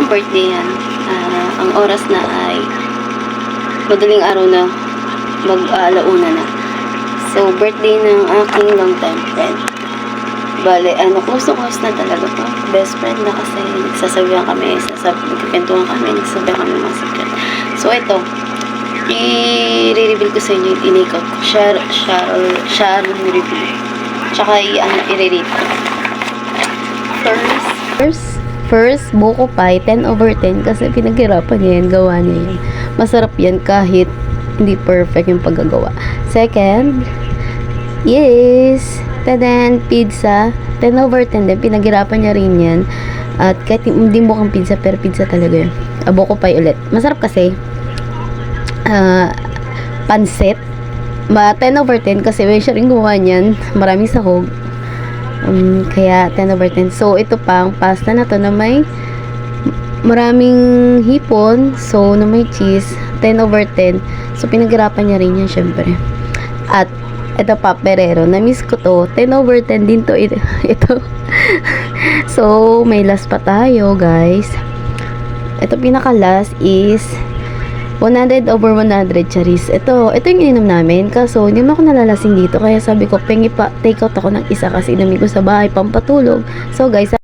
pang birthday yan. Ang oras na ay madaling araw na, mag-alauna na. So, birthday ng aking long time friend. Bale, close to close na talaga po. Best friend na kasi nagsasabihan kami, nagkakentuhan kami, nagsasabihan kami mga secret. So, ito, i-reveal ko sa inyo yung in-makeup ko. Sharon review. Tsaka i-rate ko. First, buko pie, 10/10 kasi pinaghirapan niya yan, gawa niya yan. Masarap yan kahit hindi perfect yung paggagawa. Second, yes, pizza, 10/10 din, pinaghirapan niya rin yan. At kahit hindi mukhang pizza, pero pizza talaga yun. Buko pie ulit. Masarap kasi. Pansit. 10/10 kasi may siya rin gumawa niyan. Maraming sahog. Kaya 10/10. So, ito pang pasta na to na may maraming hipon. So, na may cheese. 10/10. So, pinaghirapan niya rin yan, syempre. At, ito pa, Ferrero. Na-miss ko to. 10/10 din to. Ito. So, may last pa tayo, guys. Ito, pinaka-last is 100/100 charis. Ito yung ininom namin. Kaso, hindi mo ako nalalasing dito. Kaya sabi ko, pengi pa, take out ako ng isa kasi inamin ko sa bahay, pampatulog. So, guys,